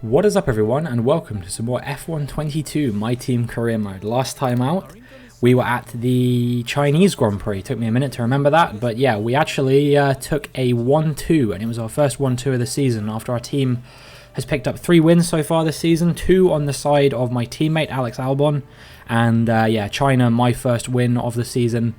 What is up everyone, and welcome to some more F1 22 My Team career mode. Last time out we were at the Chinese Grand Prix. Took me a minute to remember that, but yeah, we actually took a 1-2 and it was our first 1-2 of the season after our team has picked up 3 wins so far this season, 2 on the side of my teammate Alex Albon, and yeah, China, my first win of the season.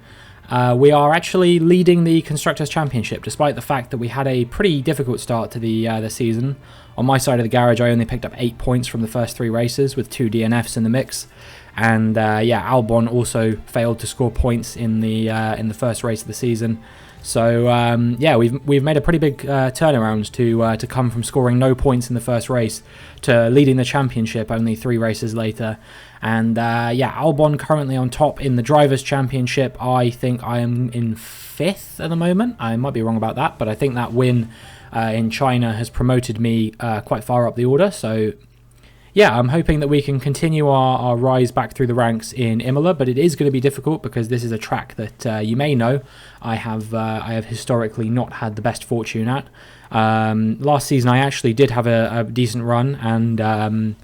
We are actually leading the Constructors' Championship, despite the fact that we had a pretty difficult start to the season. On my side of the garage, I only picked up 8 points from the first 3 races, with 2 DNFs in the mix. And yeah, Albon also failed to score points in the first race of the season. So yeah, we've made a pretty big turnaround to come from scoring no points in the first race to leading the championship only 3 races later. And yeah, Albon currently on top in the Drivers' Championship. I think I am in 5th at the moment. I might be wrong about that, but I think that win in China has promoted me quite far up the order. So yeah, I'm hoping that we can continue our rise back through the ranks in Imola, but it is going to be difficult because this is a track that you may know I have historically not had the best fortune at. Last season I actually did have a decent run, and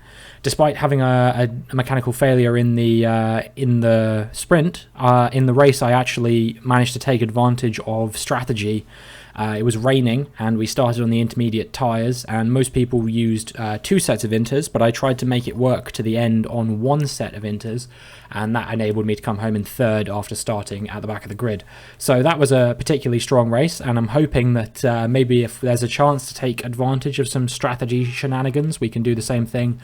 despite having a mechanical failure in the sprint, in the race I actually managed to take advantage of strategy. It was raining and we started on the intermediate tyres, and most people used 2 sets of inters, but I tried to make it work to the end on 1 set of inters, and that enabled me to come home in 3rd after starting at the back of the grid. So that was a particularly strong race, and I'm hoping that maybe if there's a chance to take advantage of some strategy shenanigans, we can do the same thing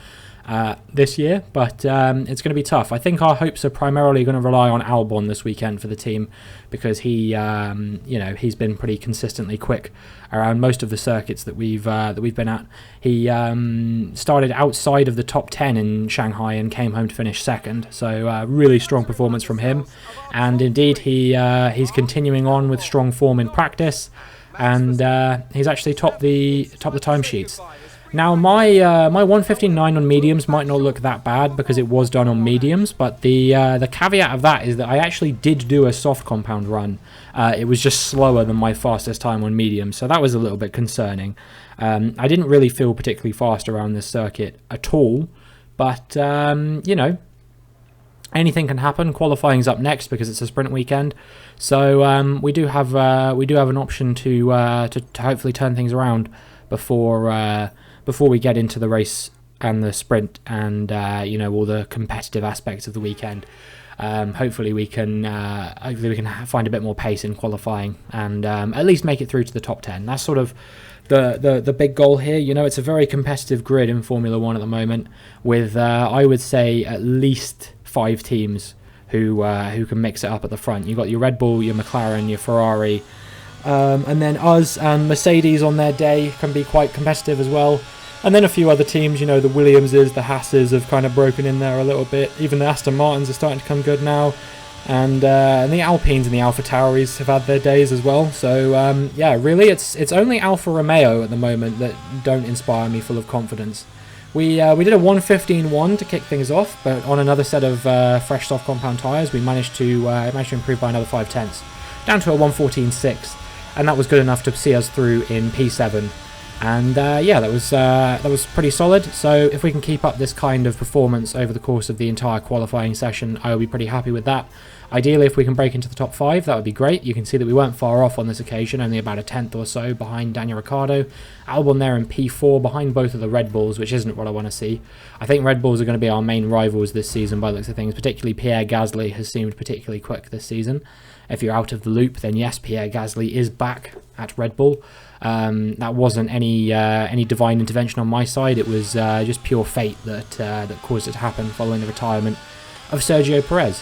this year, but it's going to be tough. I think our hopes are primarily going to rely on Albon this weekend for the team, because he, you know, he's been pretty consistently quick around most of the circuits that we've been at. He started outside of the top 10 in Shanghai and came home to finish 2nd, so really strong performance from him. And indeed, he's continuing on with strong form in practice, and he's actually topped the timesheets. Now, my 1:15.9 on mediums might not look that bad because it was done on mediums, but the caveat of that is that I actually did do a soft compound run. It was just slower than my fastest time on mediums, so that was a little bit concerning. I didn't really feel particularly fast around this circuit at all, but you know, anything can happen. Qualifying's up next because it's a sprint weekend, so we do have an option to hopefully turn things around before we get into the race and the sprint and you know, all the competitive aspects of the weekend. Hopefully we can find a bit more pace in qualifying and at least make it through to the top 10. That's sort of the big goal here. You know, it's a very competitive grid in Formula 1 at the moment, with I would say at least 5 teams who can mix it up at the front. You've got your Red Bull, your McLaren, your Ferrari, and then us and Mercedes on their day can be quite competitive as well. And then a few other teams, you know, the Williamses, the Hasses have kind of broken in there a little bit. Even the Aston Martins are starting to come good now. And the Alpines and the Alpha Tauris have had their days as well. So, yeah, really, it's only Alfa Romeo at the moment that don't inspire me full of confidence. We did a 1:15.1 to kick things off, but on another set of fresh soft compound tyres, we managed to improve by another 5/10, down to a 1:14.6. And that was good enough to see us through in P7. And yeah, that was pretty solid. So if we can keep up this kind of performance over the course of the entire qualifying session, I will be pretty happy with that. Ideally, if we can break into the top 5, that would be great. You can see that we weren't far off on this occasion, only about a 10th or so behind Daniel Ricciardo. Albon there in P4 behind both of the Red Bulls, which isn't what I want to see. I think Red Bulls are going to be our main rivals this season by the looks of things. Particularly Pierre Gasly has seemed particularly quick this season. If you're out of the loop, then yes, Pierre Gasly is back at Red Bull. That wasn't any divine intervention on my side. It was just pure fate that caused it to happen following the retirement of Sergio Perez.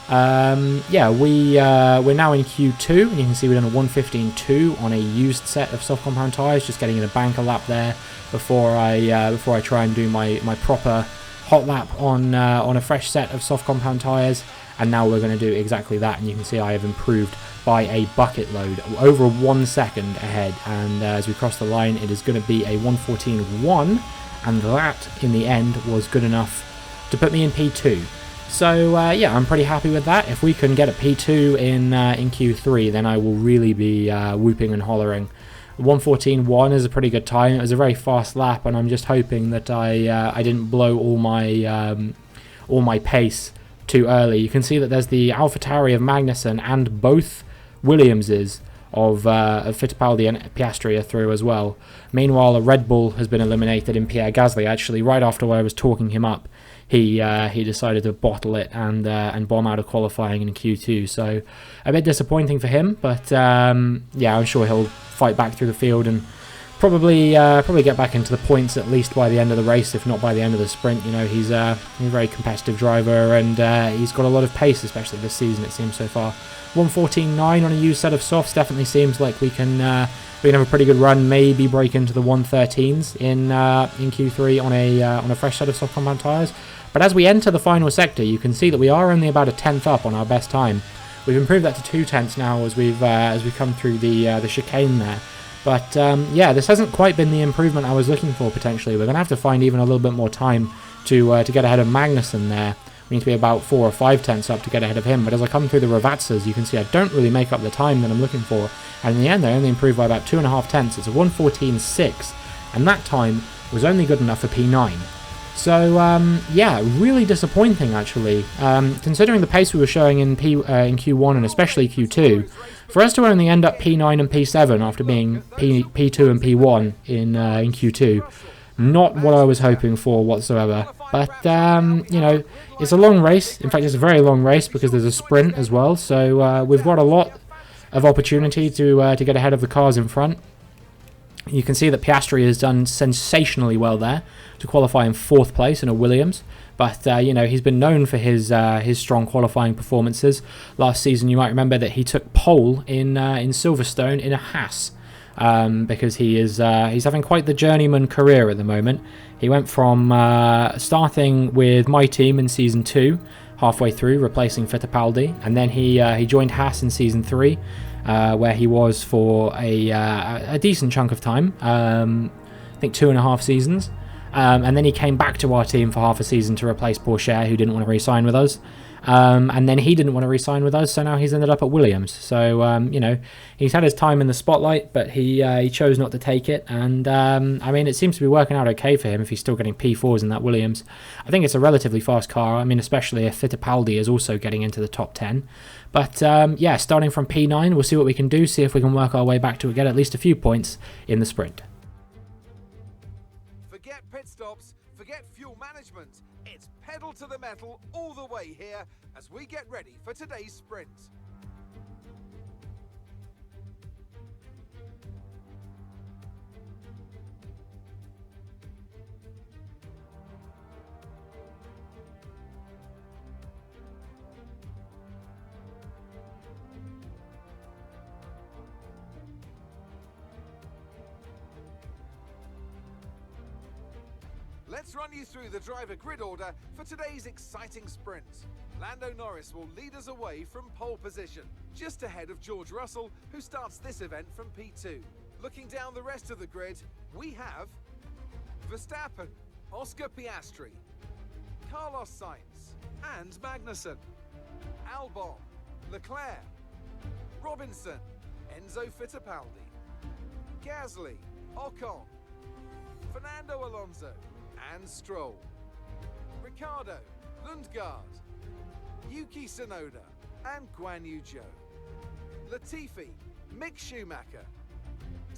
Yeah, we're now in Q2, and you can see we're done a 1:15.2 on a used set of soft compound tyres, just getting in a banker lap there before I try and do my proper hot lap on a fresh set of soft compound tyres. And now we're going to do exactly that, and you can see I have improved by a bucket load, over 1 second ahead. And as we cross the line, it is going to be a 1:14.1, and that in the end was good enough to put me in P2. So yeah, I'm pretty happy with that. If we can get a P2 in Q3, then I will really be whooping and hollering 1:14.1 is a pretty good time. It was a very fast lap, and I'm just hoping that I didn't blow all my pace too early. You can see that there's the AlphaTauri of Magnussen and both Williamses of Fittipaldi and Piastri are through as well. Meanwhile, a Red Bull has been eliminated in Pierre Gasly. Actually, right after I was talking him up, he decided to bottle it and bomb out of qualifying in Q2. So a bit disappointing for him, but yeah, I'm sure he'll fight back through the field and probably get back into the points at least by the end of the race, if not by the end of the sprint. You know, he's a very competitive driver, and he's got a lot of pace, especially this season, it seems so far. 1:14.9 on a used set of softs definitely seems like we can have a pretty good run. Maybe break into the 1:13s in Q3 on a fresh set of soft compound tyres. But as we enter the final sector, you can see that we are only about a tenth up on our best time. We've improved that to 2/10 now as we come through the chicane there. But yeah, this hasn't quite been the improvement I was looking for. Potentially, we're going to have to find even a little bit more time to get ahead of Magnussen there. We need to be about 4 or 5 tenths up to get ahead of him. But as I come through the Ravazzas, you can see I don't really make up the time that I'm looking for. And in the end, I only improved by about 2.5 tenths. It's a 1:14.6, and that time was only good enough for P9. So yeah, really disappointing actually. Considering the pace we were showing in Q1 and especially Q2, for us to only end up P9 and P7 after being P2 and P1 in Q2, not what I was hoping for whatsoever. But you know, it's a long race. In fact, it's a very long race because there's a sprint as well. So we've got a lot of opportunity to get ahead of the cars in front. You can see that Piastri has done sensationally well there to qualify in 4th place in a Williams. But, you know, he's been known for his strong qualifying performances. Last season, you might remember that he took pole in Silverstone in a Haas. Because he's having quite the journeyman career at the moment. He went from starting with my team in Season 2, halfway through, replacing Fittipaldi. And then he joined Haas in Season 3. Where he was for a decent chunk of time, I think 2.5 seasons, and then he came back to our team for half a season to replace Pourchaire, who didn't want to re-sign with us, and then he didn't want to re-sign with us, so now he's ended up at Williams. So you know, he's had his time in the spotlight, but he chose not to take it, and I mean, it seems to be working out okay for him if he's still getting P4s in that Williams. I think it's a relatively fast car. I mean, especially if Fittipaldi is also getting into the top 10. But yeah, starting from P9, we'll see what we can do, see if we can work our way back to get at least a few points in the sprint. Forget pit stops, forget fuel management. It's pedal to the metal all the way here as we get ready for today's sprint. Let's run you through the driver grid order for today's exciting sprint. Lando Norris will lead us away from pole position, just ahead of George Russell, who starts this event from P2. Looking down the rest of the grid, we have Verstappen, Oscar Piastri, Carlos Sainz, and Magnussen, Albon, Leclerc, Robinson, Enzo Fittipaldi, Gasly, Ocon, Fernando Alonso, and Stroll, Ricciardo, Lundgaard, Yuki Tsunoda, and Guan Yu Zhou, Latifi, Mick Schumacher,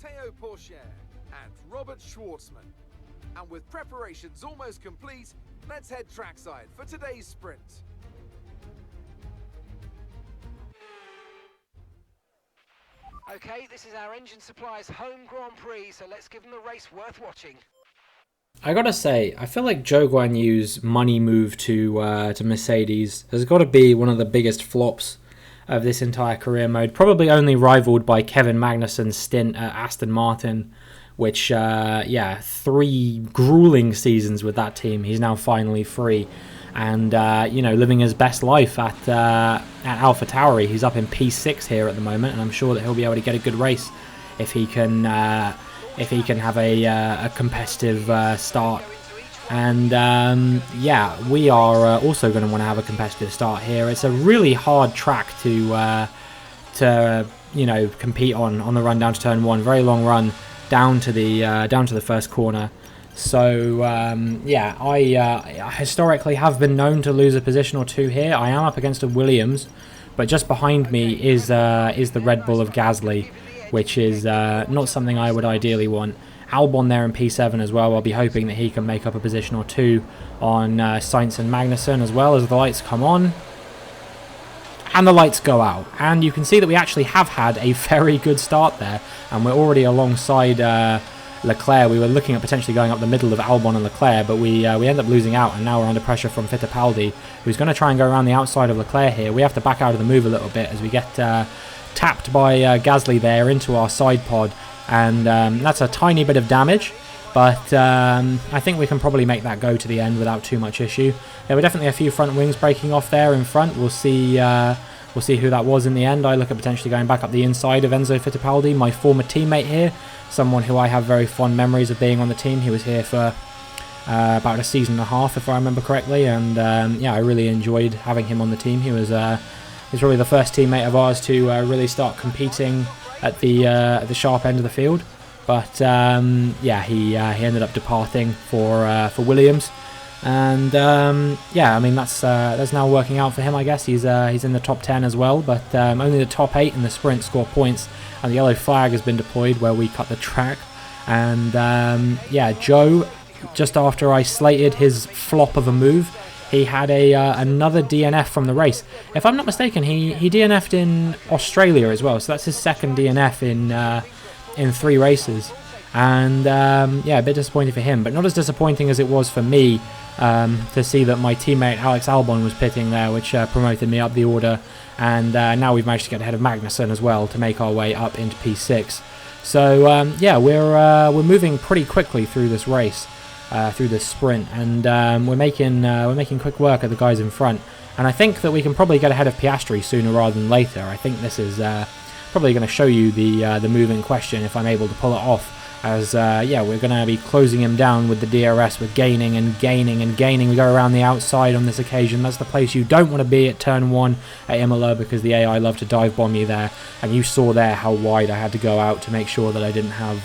Théo Pourchaire, and Robert Schwartzman. And with preparations almost complete, let's head trackside for today's sprint. Okay, this is our engine supplier's home Grand Prix, so let's give them a race worth watching. I gotta say, I feel like Zhou Guanyu's money move to Mercedes has got to be one of the biggest flops of this entire career mode. Probably only rivaled by Kevin Magnussen's stint at Aston Martin, which, yeah, 3 grueling seasons with that team. He's now finally free and, you know, living his best life at AlphaTauri. He's up in P6 here at the moment, and I'm sure that he'll be able to get a good race if he can have a competitive start. And yeah, we are also going to want to have a competitive start here. It's a really hard track to you know, compete on the run down to turn 1. Very long run down to the first corner. So yeah, I historically have been known to lose a position or two here. I am up against a Williams, but just behind me is the Red Bull of Gasly, which is not something I would ideally want. Albon there in P7 as well. I'll be hoping that he can make up a position or two on Sainz and Magnussen as well as the lights come on. And the lights go out. And you can see that we actually have had a very good start there. And we're already alongside Leclerc. We were looking at potentially going up the middle of Albon and Leclerc, but we end up losing out. And now we're under pressure from Fittipaldi, who's going to try and go around the outside of Leclerc here. We have to back out of the move a little bit as we get tapped by Gasly there into our side pod. And that's a tiny bit of damage, but I think we can probably make that go to the end without too much issue. There were definitely a few front wings breaking off there in front. We'll see who that was in the end. I look at potentially going back up the inside of Enzo Fittipaldi, my former teammate here, someone who I have very fond memories of being on the team. He was here for about a season and a half, if I remember correctly, and yeah, I really enjoyed having him on the team. He was he's probably the first teammate of ours to really start competing at the sharp end of the field, but yeah, he ended up departing for Williams, and yeah, I mean that's now working out for him. I guess he's in the top 10 as well, but only the top 8 in the sprint score points, and the yellow flag has been deployed where we cut the track, and yeah, Joe, just after I slated his flop of a move, he had another DNF from the race. If I'm not mistaken, he DNF'd in Australia as well, so that's his second DNF in 3 races. And yeah, a bit disappointing for him, but not as disappointing as it was for me to see that my teammate Alex Albon was pitting there, which promoted me up the order. And now we've managed to get ahead of Magnussen as well to make our way up into P6. So yeah, we're moving pretty quickly through this race. Through this sprint, and we're making quick work of the guys in front, and I think that we can probably get ahead of Piastri sooner rather than later. I think this is probably going to show you the move in question if I'm able to pull it off, as yeah, we're going to be closing him down with the DRS. We're gaining and gaining and gaining. We go around the outside on this occasion. That's the place you don't want to be at turn 1 at Imola, because the AI love to dive bomb you there, and you saw there how wide I had to go out to make sure that I didn't have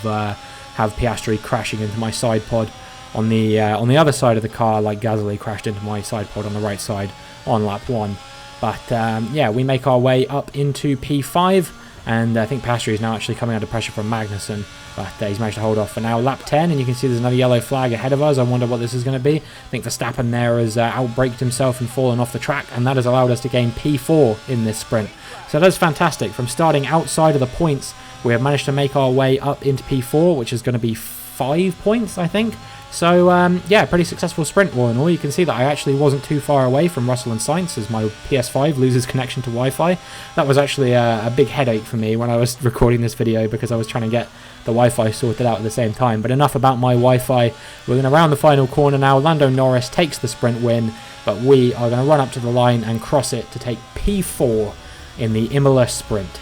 Piastri crashing into my side pod on the other side of the car, like Gasly crashed into my side pod on the right side on lap 1. But yeah, we make our way up into P5, and I think Piastri is now actually coming under pressure from Magnussen, but he's managed to hold off for now. Lap 10, and you can see there's another yellow flag ahead of us. I wonder what this is going to be. I think Verstappen there has outbraked himself and fallen off the track, and that has allowed us to gain P4 in this sprint. So that's fantastic. From starting outside of the points, we have managed to make our way up into P4, which is going to be 5 points, I think. So yeah, pretty successful sprint all in all. You can see that I actually wasn't too far away from Russell and Sainz as my PS5 loses connection to Wi-Fi. That was actually a big headache for me when I was recording this video, because I was trying to get the Wi-Fi sorted out at the same time. But enough about my Wi-Fi. We're going to round the final corner now. Lando Norris takes the sprint win, but we are going to run up to the line and cross it to take P4 in the Imola sprint.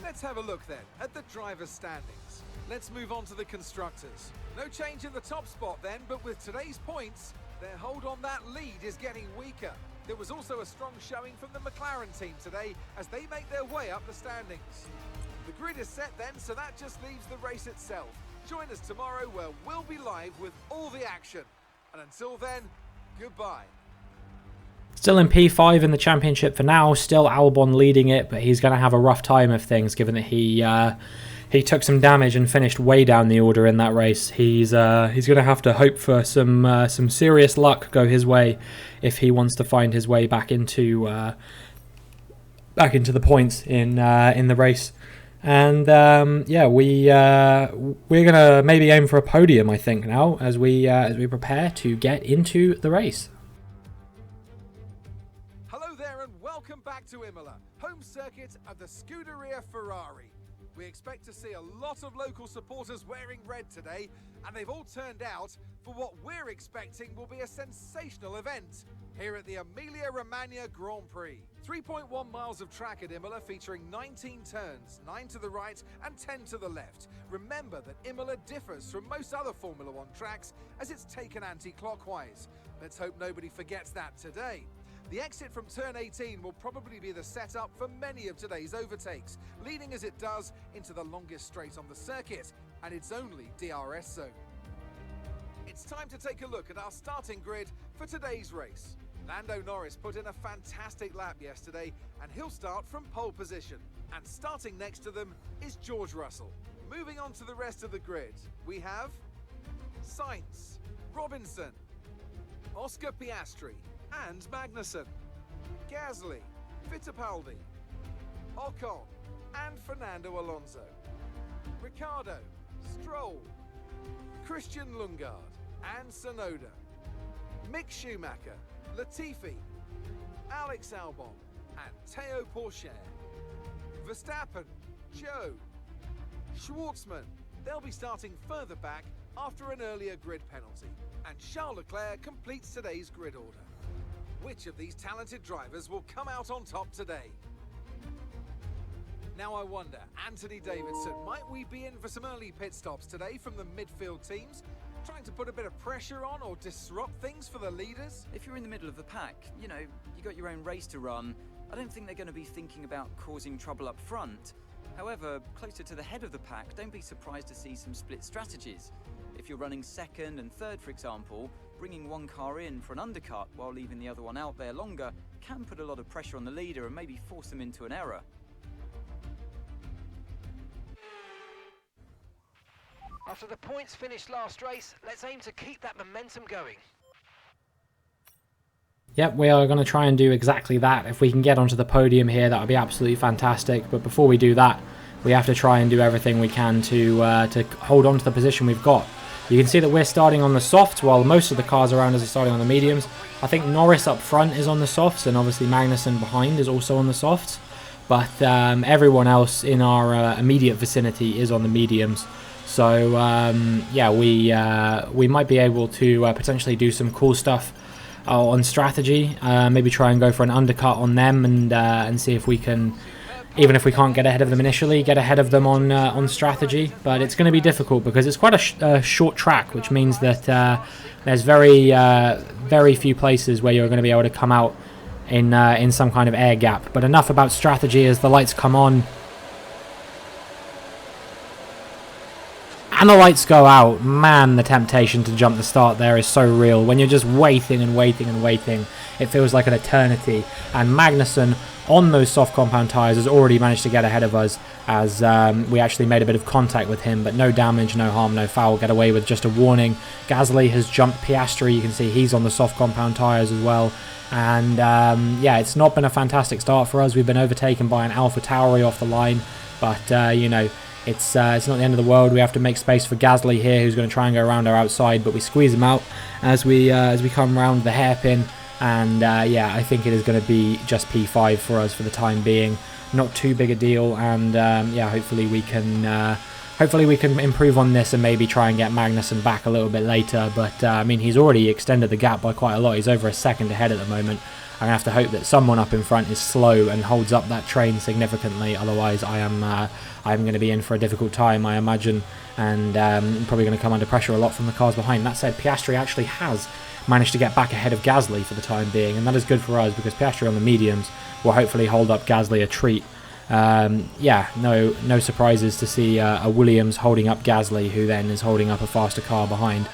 Let's have a look then at the driver's standings. Let's move on to the constructors. No change in the top spot then, but with today's points, their hold on that lead is getting weaker. There was also a strong showing from the McLaren team today as they make their way up the standings. The grid is set then, so that just leaves the race itself. Join us tomorrow where we'll be live with all the action. And until then, goodbye. Still in P5 in the championship for now, still Albon leading it, but he's going to have a rough time of things given that he took some damage and finished way down the order in that race. He's going to have to hope for some serious luck go his way if he wants to find his way back into the points in the race. And yeah, we're going to maybe aim for a podium, I think, now as we prepare to get into the race. Welcome back to Imola, home circuit of the Scuderia Ferrari. We expect to see a lot of local supporters wearing red today, and they've all turned out for what we're expecting will be a sensational event here at the Emilia-Romagna Grand Prix. 3.1 miles of track at Imola featuring 19 turns, 9 to the right and 10 to the left. Remember that Imola differs from most other Formula One tracks as it's taken anti-clockwise. Let's hope nobody forgets that today. The exit from turn 18 will probably be the setup for many of today's overtakes, leading as it does into the longest straight on the circuit and its only DRS zone. It's time to take a look at our starting grid for today's race. Lando Norris put in a fantastic lap yesterday and he'll start from pole position. And starting next to them is George Russell. Moving on to the rest of the grid, we have Sainz, Robinson, Oscar Piastri and Magnussen, Gasly, Fittipaldi, Ocon and Fernando Alonso, Ricciardo, Stroll, Christian Lundgaard and Tsunoda, Mick Schumacher, Latifi, Alex Albon and Teo Pourchaire, Verstappen, Joe, Schwartzman. They'll be starting further back after an earlier grid penalty, and Charles Leclerc completes today's grid order. Which of these talented drivers will come out on top today? Now I wonder, Anthony Davidson, might we be in for some early pit stops today from the midfield teams? Trying to put a bit of pressure on or disrupt things for the leaders? If you're in the middle of the pack, you know, you got your own race to run. I don't think they're going to be thinking about causing trouble up front. However, closer to the head of the pack, don't be surprised to see some split strategies. If you're running second and third, for example, bringing one car in for an undercut while leaving the other one out there longer can put a lot of pressure on the leader and maybe force them into an error. After the points finished last race, let's aim to keep that momentum going. Yep, we are going to try and do exactly that. If we can get onto the podium here, that would be absolutely fantastic. But before we do that, we have to try and do everything we can to hold on to the position we've got. You can see that we're starting on the softs while most of the cars around us are starting on the mediums. I think Norris up front is on the softs and obviously Magnussen behind is also on the softs. But everyone else in our immediate vicinity is on the mediums. So yeah, we might be able to potentially do some cool stuff on strategy. Maybe try and go for an undercut on them and see if we can, even if we can't get ahead of them initially, get ahead of them on strategy. But it's going to be difficult because it's quite a short track, which means that there's very few places where you're going to be able to come out in some kind of air gap. But enough about strategy as the lights come on. And the lights go out. Man, the temptation to jump the start there is so real. When you're just waiting and waiting and waiting, it feels like an eternity. And Magnussen, on those soft compound tyres, has already managed to get ahead of us as we actually made a bit of contact with him. But no damage, no harm, no foul. Get away with just a warning. Gasly has jumped Piastri. You can see he's on the soft compound tyres as well. And yeah, it's not been a fantastic start for us. We've been overtaken by an AlphaTauri off the line. But, you know, it's not the end of the world. We have to make space for Gasly here, who's going to try and go around our outside, but we squeeze him out as we come around the hairpin. And yeah, I think it is going to be just P5 for us for the time being. Not too big a deal, and yeah, hopefully we can improve on this and maybe try and get Magnussen back a little bit later. But I mean, he's already extended the gap by quite a lot. He's over a second ahead at the moment. I'm going to have to hope that someone up in front is slow and holds up that train significantly. Otherwise, I'm going to be in for a difficult time, I imagine, and probably going to come under pressure a lot from the cars behind. That said, Piastri actually has managed to get back ahead of Gasly for the time being, and that is good for us because Piastri on the mediums will hopefully hold up Gasly a treat. Yeah, no surprises to see a Williams holding up Gasly, who then is holding up a faster car behind.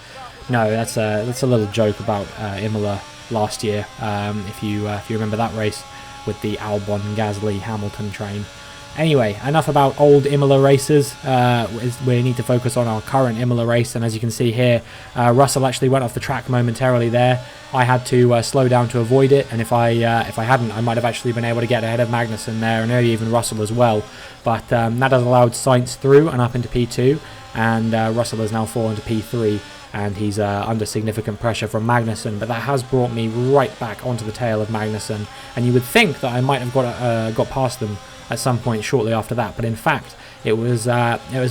No, that's a little joke about Imola last year, if you remember that race with the Albon, Gasly, Hamilton train. Anyway, enough about old Imola races. We need to focus on our current Imola race, and as you can see here, Russell actually went off the track momentarily there. I had to slow down to avoid it, and if I hadn't, I might have actually been able to get ahead of Magnussen there, and maybe even Russell as well. But that has allowed Sainz through and up into P2, and Russell has now fallen to P3. And he's under significant pressure from Magnussen, but that has brought me right back onto the tail of Magnussen, and you would think that I might have got past them at some point shortly after that, but in fact It was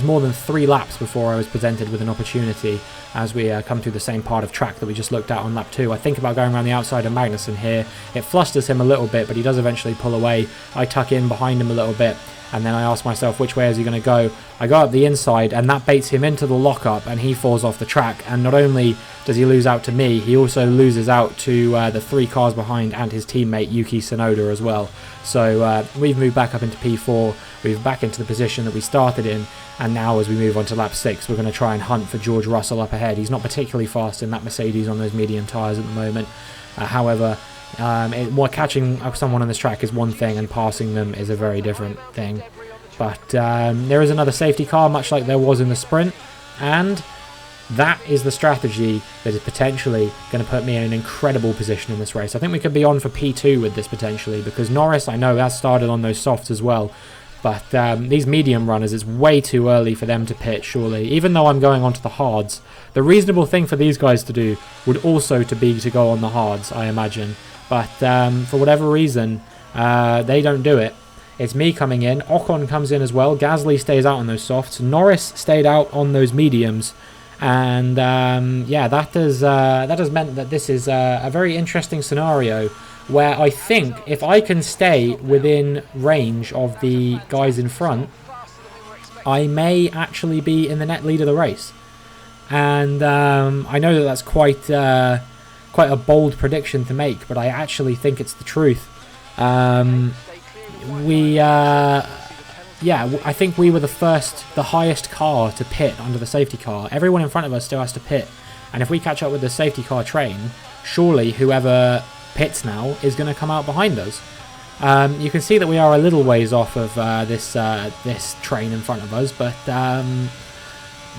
more than 3 laps before I was presented with an opportunity as we come through the same part of track that we just looked at on lap 2. I think about going around the outside of Magnussen here. It flusters him a little bit, but he does eventually pull away. I tuck in behind him a little bit, and then I ask myself, which way is he going to go? I go up the inside, and that baits him into the lockup, and he falls off the track. And not only does he lose out to me, he also loses out to the 3 cars behind and his teammate Yuki Tsunoda as well. So we've moved back up into P4, we've back into the position that we started in, and now as we move on to lap 6, we're going to try and hunt for George Russell up ahead. He's not particularly fast in that Mercedes on those medium tyres at the moment. However, catching someone on this track is one thing, and passing them is a very different thing. But there is another safety car, much like there was in the sprint, and that is the strategy that is potentially going to put me in an incredible position in this race. I think we could be on for P2 with this potentially, because Norris, I know, has started on those softs as well. But these medium runners, it's way too early for them to pit, surely. Even though I'm going onto the hards, the reasonable thing for these guys to do would also be to go on the hards, I imagine. But for whatever reason, they don't do it. It's me coming in. Ocon comes in as well. Gasly stays out on those softs. Norris stayed out on those mediums. And yeah, that has meant that this is a very interesting scenario, where I think if I can stay within range of the guys in front, I may actually be in the net lead of the race. And I know that that's quite a bold prediction to make, but I actually think it's the truth. I think we were the highest car to pit under the safety car. Everyone in front of us still has to pit, and if we catch up with the safety car train, surely whoever pits now is going to come out behind us. You can see that we are a little ways off of this train in front of us, but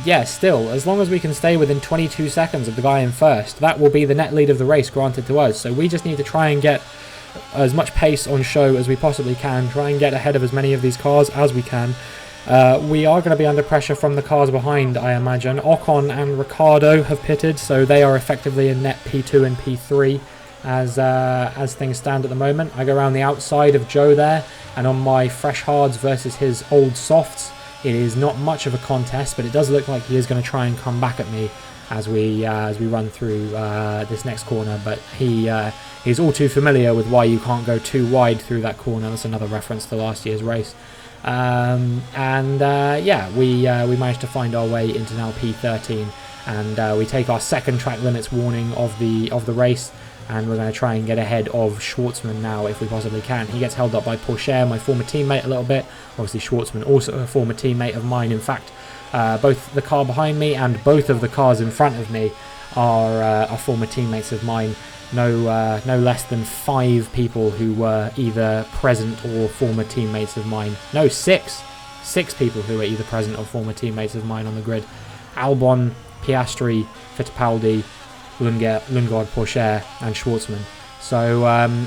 yeah, still, as long as we can stay within 22 seconds of the guy in first, that will be the net lead of the race granted to us. So we just need to try and get as much pace on show as we possibly can, try and get ahead of as many of these cars as we can. We are going to be under pressure from the cars behind, I imagine. Ocon and Ricciardo have pitted, so they are effectively in net P2 and P3 as things stand at the moment. I go around the outside of Joe there, and on my fresh hards versus his old softs, it is not much of a contest, but it does look like he is going to try and come back at me as we run through this next corner. But he's all too familiar with why you can't go too wide through that corner. That's another reference to last year's race. Yeah, we managed to find our way into now P13, and we take our second track limits warning of the race, and we're going to try and get ahead of Schwartzman now if we possibly can. He gets held up by Pourchaire, my former teammate, a little bit. Obviously Schwartzman also a former teammate of mine. In fact, both the car behind me and both of the cars in front of me are former teammates of mine. No less than 5 people who were either present or former teammates of mine. No, 6 people who were either present or former teammates of mine on the grid. Albon, Piastri, Fittipaldi, Lundgaard, Pourchaire and Schwartzman. So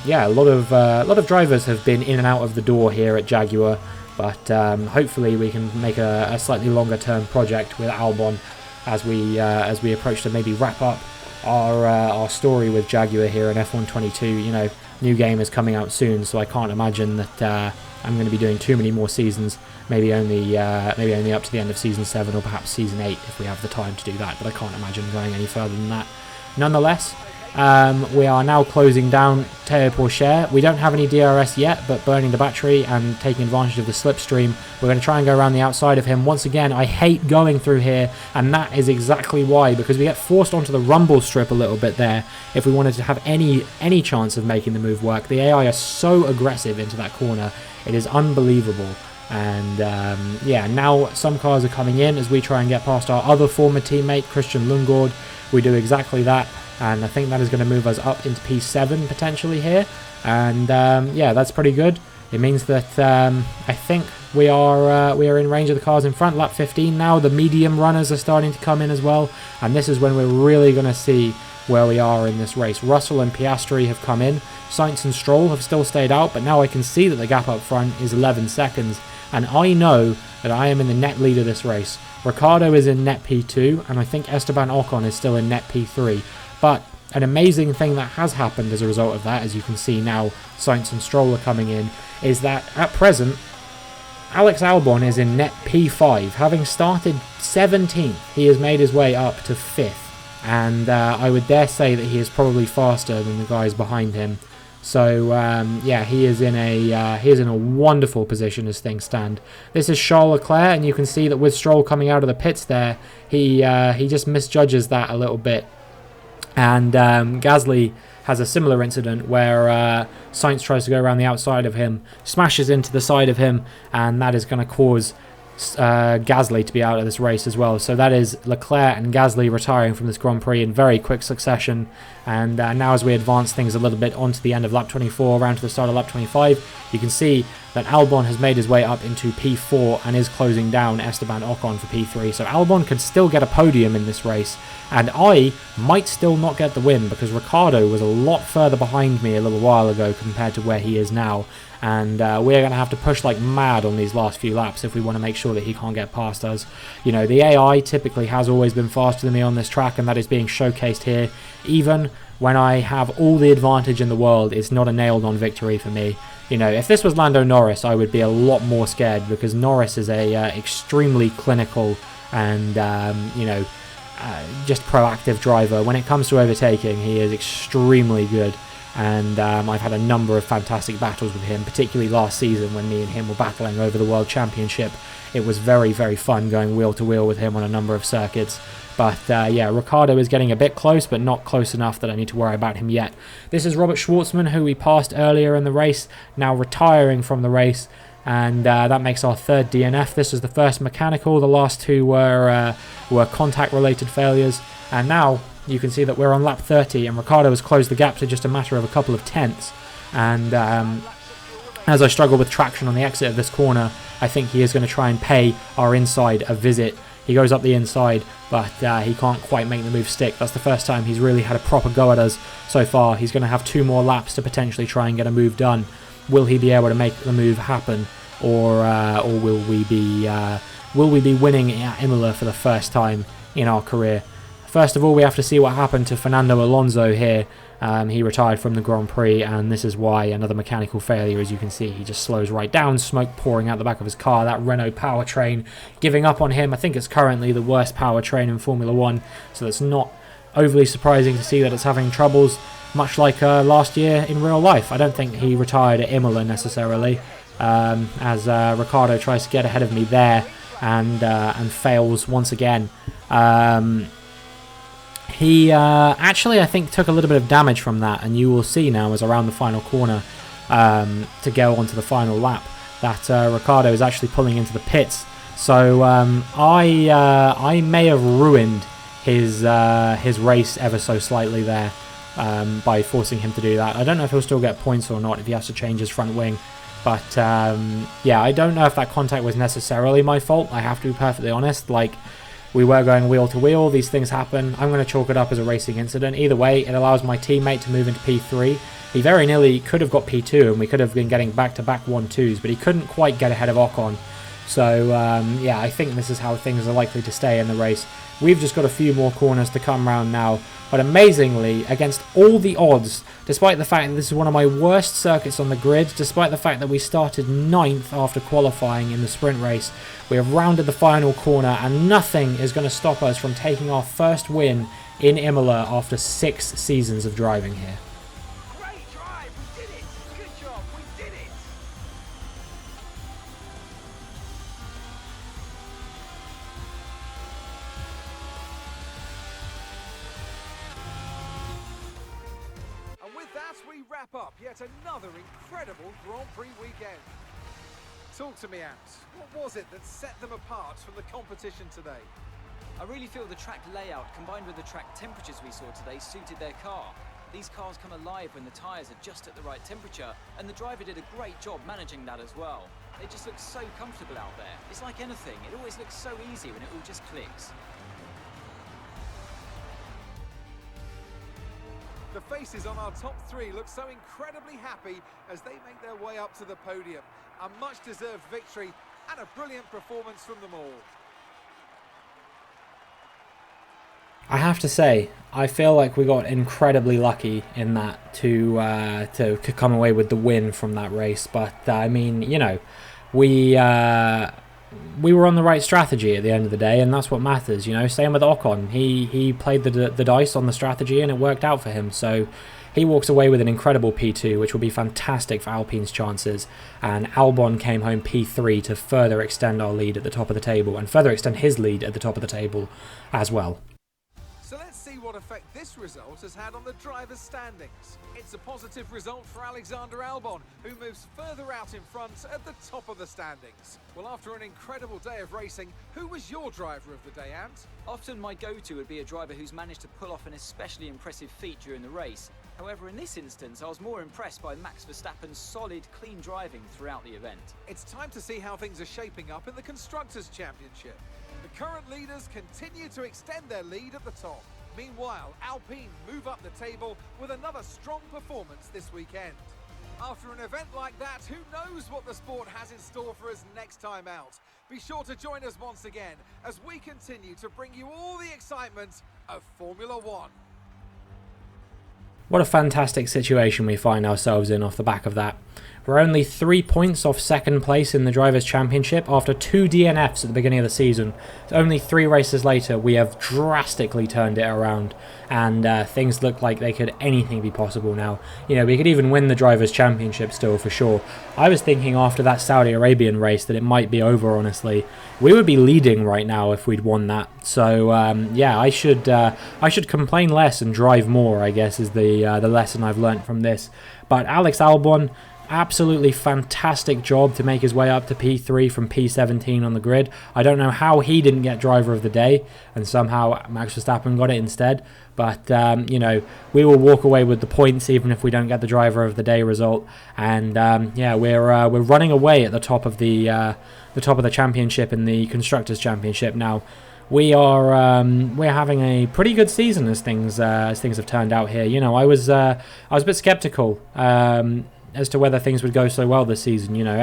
yeah, a lot of drivers have been in and out of the door here at Jaguar, but hopefully we can make a slightly longer term project with Albon as we approach to maybe wrap up our story with Jaguar here in F1 22. You know, new game is coming out soon, so I can't imagine that I'm going to be doing too many more seasons. Maybe only up to the end of season 7 or perhaps season 8 if we have the time to do that. But I can't imagine going any further than that. Nonetheless, we are now closing down Théo Pourchaire. We don't have any DRS yet, but burning the battery and taking advantage of the slipstream, we're going to try and go around the outside of him. Once again, I hate going through here, and that is exactly why, because we get forced onto the rumble strip a little bit there if we wanted to have any chance of making the move work. The AI are so aggressive into that corner, it is unbelievable. And yeah, now some cars are coming in as we try and get past our other former teammate, Christian Lundgaard. We do exactly that, and I think that is going to move us up into P7 potentially here. And yeah, that's pretty good. It means that I think we are in range of the cars in front. Lap 15 now. The medium runners are starting to come in as well, and this is when we're really going to see where we are in this race. Russell and Piastri have come in. Sainz and Stroll have still stayed out, but now I can see that the gap up front is 11 seconds, and I know that I am in the net lead of this race. Ricciardo is in net P2, and I think Esteban Ocon is still in net P3. But an amazing thing that has happened as a result of that, as you can see now, Sainz and Stroll are coming in, is that at present, Alex Albon is in net P5. Having started 17th, he has made his way up to 5th. And I would dare say that he is probably faster than the guys behind him. So yeah, he is in a wonderful position as things stand. This is Charles Leclerc, and you can see that with Stroll coming out of the pits there, he just misjudges that a little bit. And Gasly has a similar incident where Sainz tries to go around the outside of him, smashes into the side of him, and that is going to cause Gasly to be out of this race as well. So that is Leclerc and Gasly retiring from this Grand Prix in very quick succession. And now as we advance things a little bit onto the end of lap 24, around to the start of lap 25, you can see that Albon has made his way up into P4 and is closing down Esteban Ocon for P3. So Albon could still get a podium in this race, and I might still not get the win because Ricciardo was a lot further behind me a little while ago compared to where he is now. And we're going to have to push like mad on these last few laps if we want to make sure that he can't get past us. You know, the AI typically has always been faster than me on this track, and that is being showcased here. Even when I have all the advantage in the world, it's not a nailed-on victory for me. You know, if this was Lando Norris, I would be a lot more scared because Norris is a extremely clinical and, you know, just proactive driver. When it comes to overtaking, he is extremely good. And I've had a number of fantastic battles with him, particularly last season when me and him were battling over the World Championship. It was very, very fun going wheel to wheel with him on a number of circuits. But yeah, Ricciardo is getting a bit close, but not close enough that I need to worry about him yet. This is Robert Schwartzman, who we passed earlier in the race, now retiring from the race. And that makes our third DNF. This is the first mechanical. The last two were contact-related failures. And now you can see that we're on lap 30, and Ricciardo has closed the gap to just a matter of a couple of tenths. And as I struggle with traction on the exit of this corner, I think he is going to try and pay our inside a visit. He goes up the inside, but he can't quite make the move stick. That's the first time he's really had a proper go at us so far. He's going to have 2 more laps to potentially try and get a move done. Will he be able to make the move happen, or will we be winning at Imola for the first time in our career? First of all, we have to see what happened to Fernando Alonso here. He retired from the Grand Prix, and this is why another mechanical failure. As you can see, he just slows right down, smoke pouring out the back of his car. That Renault powertrain giving up on him. I think it's currently the worst powertrain in Formula 1, so it's not overly surprising to see that it's having troubles, much like last year in real life. I don't think he retired at Imola necessarily, as Ricciardo tries to get ahead of me there and fails once again. He actually, I think, took a little bit of damage from that, and you will see now as around the final corner to go on to the final lap that Ricciardo is actually pulling into the pits. So I may have ruined his race ever so slightly there by forcing him to do that. I don't know if he'll still get points or not if he has to change his front wing. But yeah, I don't know if that contact was necessarily my fault. I have to be perfectly honest. Like, we were going wheel to wheel. These things happen. I'm going to chalk it up as a racing incident. Either way, it allows my teammate to move into P3. He very nearly could have got P2, and we could have been getting back-to-back 1-2s, but he couldn't quite get ahead of Ocon. So, yeah, I think this is how things are likely to stay in the race. We've just got a few more corners to come round now. But amazingly, against all the odds, despite the fact that this is one of my worst circuits on the grid, despite the fact that we started 9th after qualifying in the sprint race, we have rounded the final corner, and nothing is going to stop us from taking our first win in Imola after 6 seasons of driving here. Great drive, we did it! Good job, we did it! And with that, we wrap up yet another incredible Grand Prix weekend. Talk to me, Ant. What was it that set them apart from the competition today? I really feel the track layout combined with the track temperatures we saw today suited their car. These cars come alive when the tyres are just at the right temperature, and the driver did a great job managing that as well. They just look so comfortable out there. It's like anything, it always looks so easy when it all just clicks. The faces on our top 3 look so incredibly happy as they make their way up to the podium. A much-deserved victory and a brilliant performance from them all. I have to say, I feel like we got incredibly lucky in that to come away with the win from that race. But I mean, you know, we were on the right strategy at the end of the day, and that's what matters, you know. Same with Ocon. He played the dice on the strategy, and it worked out for him. So he walks away with an incredible P2, which will be fantastic for Alpine's chances. And Albon came home P3 to further extend our lead at the top of the table, and further extend his lead at the top of the table as well. So let's see what effect this result has had on the drivers' standings. It's a positive result for Alexander Albon, who moves further out in front at the top of the standings. Well, after an incredible day of racing, who was your driver of the day, Ant? Often my go-to would be a driver who's managed to pull off an especially impressive feat during the race. However, in this instance, I was more impressed by Max Verstappen's solid, clean driving throughout the event. It's time to see how things are shaping up in the Constructors' Championship. The current leaders continue to extend their lead at the top. Meanwhile, Alpine move up the table with another strong performance this weekend. After an event like that, who knows what the sport has in store for us next time out? Be sure to join us once again as we continue to bring you all the excitement of Formula One. What a fantastic situation we find ourselves in off the back of that. We're only 3 points off second place in the Drivers' Championship after 2 DNFs at the beginning of the season. Only 3 races later, we have drastically turned it around, and things look like they could anything be possible now. You know, we could even win the Drivers' Championship still for sure. I was thinking after that Saudi Arabian race that it might be over, honestly. We would be leading right now if we'd won that. So yeah, I should complain less and drive more, I guess, is the lesson I've learnt from this. But Alex Albon, absolutely fantastic job to make his way up to P3 from P17 on the grid. I don't know how he didn't get driver of the day and somehow Max Verstappen got it instead. But, you know, we will walk away with the points even if we don't get the driver of the day result. And, yeah, we're running away at the top of the championship in the Constructors' Championship now. We're having a pretty good season as things have turned out here. You know, I was a bit skeptical as to whether things would go so well this season. You know,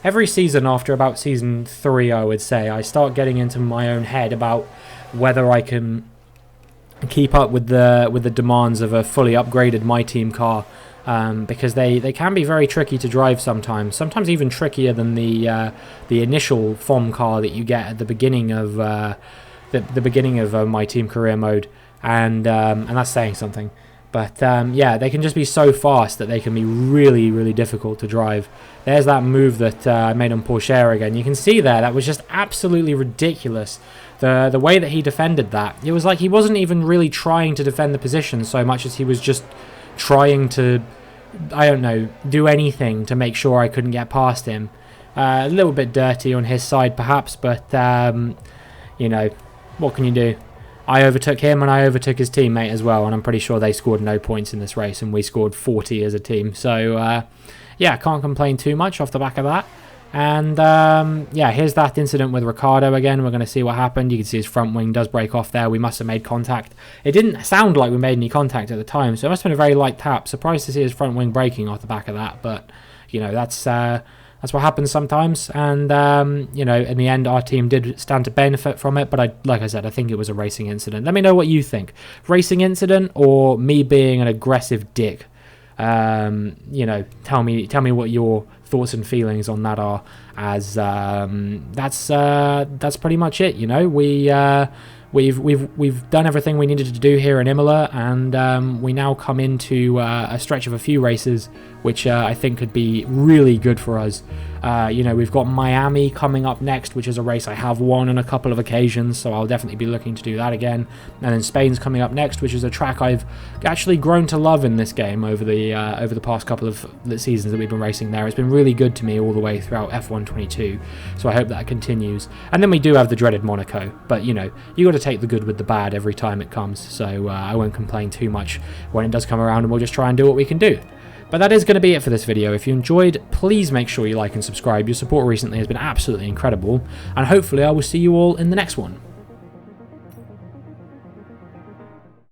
every season after about season 3, I would say, I start getting into my own head about whether I can keep up with the demands of a fully upgraded My Team car, because they can be very tricky to drive sometimes even trickier than the initial FOM car that you get at the beginning of the beginning of My Team career mode, and that's saying something. But yeah, they can just be so fast that they can be really, really difficult to drive. There's that move that I made on Porsche again. You can see there, that was just absolutely ridiculous. The way that he defended that. It was like he wasn't even really trying to defend the position so much as he was just trying to, I don't know, do anything to make sure I couldn't get past him. A little bit dirty on his side perhaps, but you know, what can you do? I overtook him and I overtook his teammate as well, and I'm pretty sure they scored no points in this race and we scored 40 as a team. So yeah, can't complain too much off the back of that. And yeah, here's that incident with Ricciardo again. We're going to see what happened. You can see his front wing does break off there. We must have made contact. It didn't sound like we made any contact at the time, so it must have been a very light tap. Surprised to see his front wing breaking off the back of that, but you know, that's what happens sometimes. And you know, in the end, our team did stand to benefit from it. But like I said, I think it was a racing incident. Let me know what you think: racing incident or me being an aggressive dick? You know, tell me what your thoughts and feelings on that are, as that's pretty much it. You know, we've done everything we needed to do here in Imola, and we now come into a stretch of a few races which I think could be really good for us. You know, we've got Miami coming up next, which is a race I have won on a couple of occasions, so I'll definitely be looking to do that again. And then Spain's coming up next, which is a track I've actually grown to love in this game over the past couple of seasons that we've been racing there. It's been really good to me all the way throughout F1 22, so I hope that continues. And then we do have the dreaded Monaco, but you know, you got to take the good with the bad every time it comes, so I won't complain too much when it does come around, and we'll just try and do what we can do. But that is going to be it for this video. If you enjoyed, please make sure you like and subscribe. Your support recently has been absolutely incredible, and hopefully I will see you all in the next one.